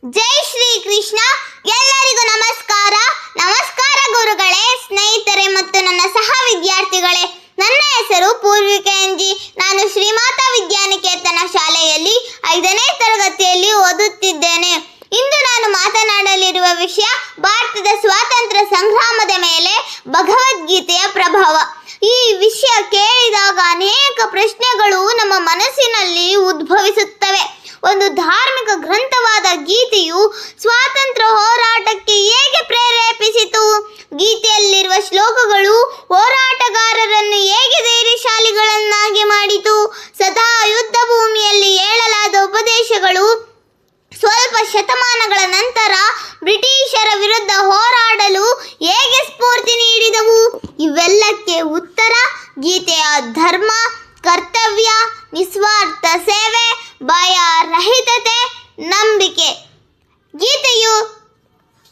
ಜೈ ಶ್ರೀ ಕೃಷ್ಣ. ಎಲ್ಲರಿಗೂ ನಮಸ್ಕಾರ. ನಮಸ್ಕಾರ ಗುರುಗಳೇ, ಸ್ನೇಹಿತರೆ ಮತ್ತು ನನ್ನ ಸಹ ವಿದ್ಯಾರ್ಥಿಗಳೇ. ನನ್ನ ಹೆಸರು ಪೂರ್ವಿಕ ಎಂಜಿ. ನಾನು ಶ್ರೀಮಾತಾ ವಿದ್ಯಾನಿಕೇತನ ಶಾಲೆಯಲ್ಲಿ 5ನೇ ತರಗತಿಯಲ್ಲಿ ಓದುತ್ತಿದ್ದೇನೆ. ಇಂದು ನಾನು ಮಾತನಾಡಲಿರುವ ವಿಷಯ ಭಾರತದ ಸ್ವಾತಂತ್ರ್ಯ ಸಂಗ್ರಾಮದ ಮೇಲೆ ಭಗವದ್ಗೀತೆಯ ಪ್ರಭಾವ. ಈ ವಿಷಯ ಕೇಳಿದಾಗ ಅನೇಕ ಪ್ರಶ್ನೆಗಳು ನಮ್ಮ ಮನಸ್ಸಿನಲ್ಲಿ ಉದ್ಭವಿಸುತ್ತವೆ. ಒಂದು ಧಾರ್ಮಿಕ ಗ್ರಂಥವಾದ ಗೀತೆಯು ಸ್ವಾತಂತ್ರ್ಯ ಹೋರಾಟಕ್ಕೆ ಹೇಗೆ ಪ್ರೇರೇಪಿಸಿತು? ಗೀತೆಯಲ್ಲಿರುವ ಶ್ಲೋಕಗಳು ಹೋರಾಟಗಾರರನ್ನು ಹೇಗೆ ಧೈರ್ಯಶಾಲಿಗಳನ್ನಾಗಿ ಮಾಡಿತು? ಸದಾ ಯುದ್ಧ ಭೂಮಿಯಲ್ಲಿ ಹೇಳಲಾದ ಉಪದೇಶಗಳು ಸ್ವಲ್ಪ ಶತಮಾನಗಳ ನಂತರ ಬ್ರಿಟಿಷರ ವಿರುದ್ಧ ಹೋರಾಡಲು ಹೇಗೆ ಸ್ಫೂರ್ತಿ ನೀಡಿದವು? ಇವೆಲ್ಲಕ್ಕೆ ಉತ್ತರ ಗೀತೆಯ ಧರ್ಮ, ಕರ್ತವ್ಯ, ನಿಸ್ವಾರ್ಥ ಸೇವೆ, ಭಯ ರಹಿತತೆ, ನಂಬಿಕೆ. ಗೀತೆಯು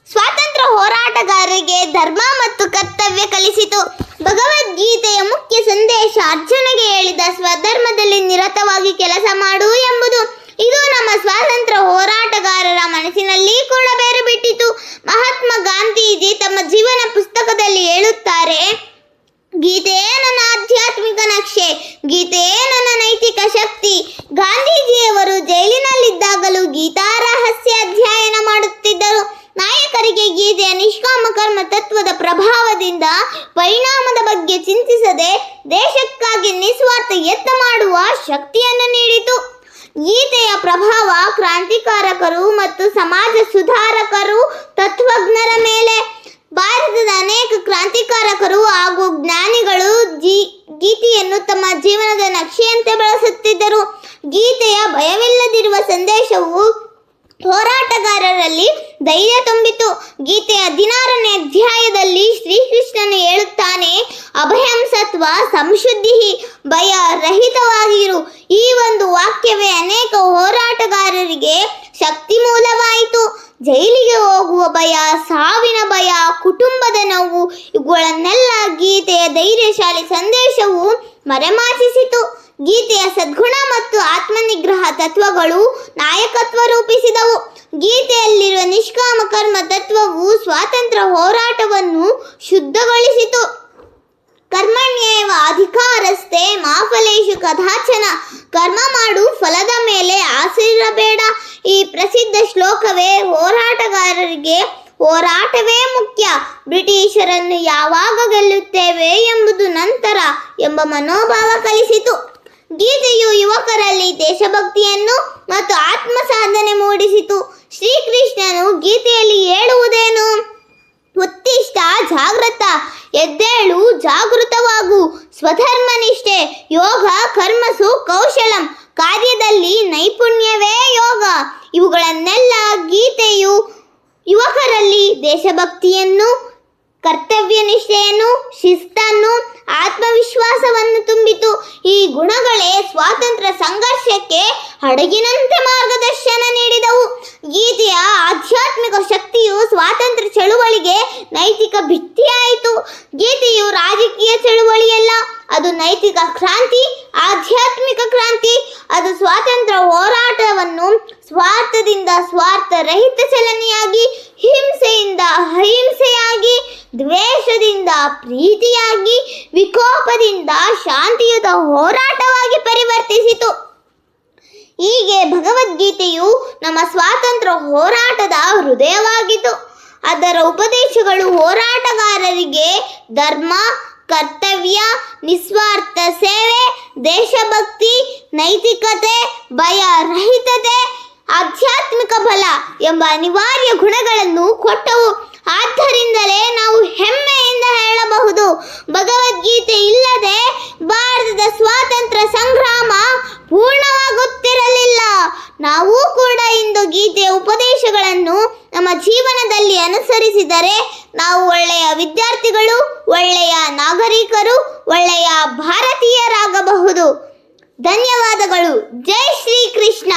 ಸ್ವಾತಂತ್ರ್ಯ ಹೋರಾಟಗಾರರಿಗೆ ಧರ್ಮ ಮತ್ತು ಕರ್ತವ್ಯ ಕಲಿಸಿತು. ಭಗವದ್ಗೀತೆಯ ಮುಖ್ಯ ಸಂದೇಶ ಅರ್ಜುನಿಗೆ ಹೇಳಿದ ಸ್ವಧರ್ಮದಲ್ಲಿ ನಿರತವಾಗಿ ಕೆಲಸ ಮಾಡು ಎಂಬುದು. ಇದು ನಮ್ಮ ಸ್ವಾತಂತ್ರ್ಯ ಹೋರಾಟಗಾರರ ಮನಸ್ಸಿನಲ್ಲಿ ಕೂಡ ಬೇರು ಬಿಟ್ಟಿತು. ಮಹಾತ್ಮ ಗಾಂಧೀಜಿ ತಮ್ಮ ಜೀವನ ಪುಸ್ತಕದಲ್ಲಿ ಹೇಳುತ್ತಾರೆ, ಗೀತೆಯೇ ನನ್ನ ಆಧ್ಯಾತ್ಮಿಕ ನಕ್ಷೆ, ಗೀತೆಯೇ ನನ್ನ ನೈತಿಕ ಶಕ್ತಿ. ಗಾಂಧೀಜಿಯವರು ಜೈಲಿನಲ್ಲಿದ್ದಾಗಲೂ ಗೀತಾ ರಹಸ್ಯ ಅಧ್ಯಯನ ಮಾಡುತ್ತಿದ್ದರು. ನಾಯಕರಿಗೆ ಗೀತೆಯ ನಿಷ್ಕಾಮ ಕರ್ಮ ತತ್ವದ ಪ್ರಭಾವದಿಂದ ಪರಿಣಾಮದ ಬಗ್ಗೆ ಚಿಂತಿಸದೆ ದೇಶಕ್ಕಾಗಿ ನಿಸ್ವಾರ್ಥ ಯತ್ನ ಮಾಡುವ ಶಕ್ತಿಯನ್ನು ನೀಡಿತು. ಗೀತೆಯ ಪ್ರಭಾವ ಕ್ರಾಂತಿಕಾರಕರು ಮತ್ತು ಸಮಾಜ ಸುಧಾರಕರು, ತತ್ವಜ್ಞರ ಮೇಲೆ. ಭಾರತದ ಅನೇಕ ಕ್ರಾಂತಿಕಾರಕರು ಹಾಗೂ ಜ್ಞಾನಿಗಳು ಗೀತೆಯನ್ನು ತಮ್ಮ ಜೀವನದ ನಕ್ಷೆಯಂತೆ ಬಳಸುತ್ತಿದ್ದರು. ಗೀತೆಯ ಭಯವಿಲ್ಲದಿರುವ ಸಂದೇಶವು ಹೋರಾಟಗಾರರಲ್ಲಿ ಧೈರ್ಯ ತುಂಬಿತು. ಗೀತೆಯ 16ನೇ ಅಧ್ಯಾಯದಲ್ಲಿ ಶ್ರೀಕೃಷ್ಣನು ಹೇಳುತ್ತಾನೆ, ಅಭಯಂ ಸತ್ವ ಸಂಶುದ್ಧಿ, ಭಯ ರಹಿತವಾಗಿರು. ಈ ಒಂದು ವಾಕ್ಯವೇ ಅನೇಕ ಹೋರಾಟಗಾರರಿಗೆ ಶಕ್ತಿ ಮೂಲವಾಯಿತು. ಜೈಲಿಗೆ ಹೋಗುವ ಭಯ, ಸಾವಿನ ಭಯ, ಕುಟುಂಬದ ನೋವು, ಇವುಗಳನ್ನೆಲ್ಲ ಗೀತೆಯ ಧೈರ್ಯಶಾಲಿ ಸಂದೇಶವು ಮರೆಮಾಚಿಸಿತು. ಗೀತೆಯ ಸದ್ಗುಣ ಮತ್ತು ಆತ್ಮನಿಗ್ರಹ ತತ್ವಗಳು ನಾಯಕತ್ವ ರೂಪಿಸಿದವು. ಗೀತೆಯಲ್ಲಿರುವ ನಿಷ್ಕಾಮ ಕರ್ಮ ತತ್ವವು ಸ್ವಾತಂತ್ರ್ಯ ಹೋರಾಟವನ್ನು ಶುದ್ಧಗೊಳಿಸಿತು. ಕರ್ಮಣ್ಯೇವ ಅಧಿಕಾರಸ್ಥೆ ಮಾ ಫಲೇಷು ಕದಾಚನ, ಕರ್ಮ ಮಾಡು, ಫಲದ ಮೇಲೆ ಆಸೆ ಇರಬೇಡ. ಈ ಪ್ರಸಿದ್ಧ ಶ್ಲೋಕವೇ ಹೋರಾಟಗಾರರಿಗೆ ಹೋರಾಟವೇ ಮುಖ್ಯ, ಬ್ರಿಟಿಷರನ್ನು ಯಾವಾಗ ಗೆಲ್ಲುತ್ತೇವೆ ಎಂಬುದು ನಂತರ ಎಂಬ ಮನೋಭಾವ ಕಲಿಸಿತು. ಗೀತೆಯು ಯುವಕರಲ್ಲಿ ದೇಶಭಕ್ತಿಯನ್ನು ಮತ್ತು ಆತ್ಮ ಸಾಧನೆ ಮೂಡಿಸಿತು. ಶ್ರೀಕೃಷ್ಣನು ಗೀತೆಯಲ್ಲಿ ಹೇಳುವುದೇನು? ಉತ್ತಿಷ್ಠ ಜಾಗೃತ, ಎದ್ದೇಳು, ಜಾಗೃತವಾಗು, ಸ್ವಧರ್ಮ ನಿಷ್ಠೆ, ಯೋಗ ಕರ್ಮಸು ಕೌಶಲಂ, ಕಾರ್ಯದಲ್ಲಿ ನೈಪುಣ್ಯವೇ ಯೋಗ. ಇವುಗಳನ್ನೆಲ್ಲ ಗೀತೆಯು ಯುವಕರಲ್ಲಿ ದೇಶಭಕ್ತಿಯನ್ನು, ಕರ್ತವ್ಯ ನಿಷ್ಠೆಯನ್ನು, ಶಿಸ್ತನ್ನು, ಆತ್ಮವಿಶ್ವಾಸವನ್ನು ತುಂಬಿತು. ಈ ಗುಣಗಳೇ ಸ್ವಾತಂತ್ರ್ಯ ಸಂಘರ್ಷಕ್ಕೆ ಹಡಗಿನಂತೆ ಮಾರ್ಗದರ್ಶನ ನೀಡಿದವು. ಗೀತೆಯ ಆಧ್ಯಾತ್ಮಿಕ ಶಕ್ತಿಯು ಸ್ವಾತಂತ್ರ್ಯ ಚಳುವಳಿಗೆ ನೈತಿಕ ಭಿತ್ತಿಯಾಯಿತು. ಗೀತೆಯು ರಾಜಕೀಯ ಚಳುವಳಿಯಲ್ಲ, ಅದು ನೈತಿಕ ಕ್ರಾಂತಿ, ಆಧ್ಯಾತ್ಮಿಕ ಕ್ರಾಂತಿ. ಅದು ಸ್ವಾತಂತ್ರ್ಯ ಹೋರಾಟವನ್ನು ಸ್ವಾರ್ಥದಿಂದ ಸ್ವಾರ್ಥ ರಹಿತ ಚಲನೆಯಾಗಿ, ಹಿಂಸೆಯಿಂದ ಅಹಿಂಸೆಯಾಗಿ, ದ್ವೇಷದಿಂದ ಪ್ರೀತಿಯಾಗಿ, ವಿಕೋಪದಿಂದ ಶಾಂತಿಯುತ ಹೋರಾಟವಾಗಿ ಪರಿವರ್ತಿಸಿತು. ಹೀಗೆ ಭಗವದ್ಗೀತೆಯು ನಮ್ಮ ಸ್ವಾತಂತ್ರ್ಯ ಹೋರಾಟದ ಹೃದಯವಾಗಿತ್ತು. ಅದರ ಉಪದೇಶಗಳು ಹೋರಾಟಗಾರರಿಗೆ ಧರ್ಮ, ಕರ್ತವ್ಯ, ನಿಸ್ವಾರ್ಥ ಸೇವೆ, ದೇಶಭಕ್ತಿ, ನೈತಿಕತೆ, ಭಯ ರಹಿತತೆ, ಆಧ್ಯಾತ್ಮಿಕ ಬಲ ಎಂಬ ಅನಿವಾರ್ಯ ಗುಣಗಳನ್ನು ಕೊಟ್ಟವು. ಆದ್ದರಿಂದಲೇ ನಾವು ಹೆಮ್ಮೆಯಿಂದ ಹೇಳಬಹುದು, ಭಗವದ್ಗೀತೆ ಇಲ್ಲದೆ ಭಾರತದ ಸ್ವಾತಂತ್ರ್ಯ ಸಂಗ್ರಾಮ ಪೂರ್ಣವಾಗುತ್ತಿರಲಿಲ್ಲ. ನಾವು ಕೂಡ ಇಂದು ಗೀತೆಯ ಉಪದೇಶಗಳನ್ನು ನಮ್ಮ ಜೀವನದಲ್ಲಿ ಅನುಸರಿಸಿದರೆ ನಾವು ಒಳ್ಳೆಯ ವಿದ್ಯಾರ್ಥಿಗಳು, ಒಳ್ಳೆಯ ನಾಗರಿಕರು, ಒಳ್ಳೆಯ ಭಾರತೀಯರಾಗಬಹುದು. ಧನ್ಯವಾದಗಳು. ಜೈ ಶ್ರೀ ಕೃಷ್ಣ.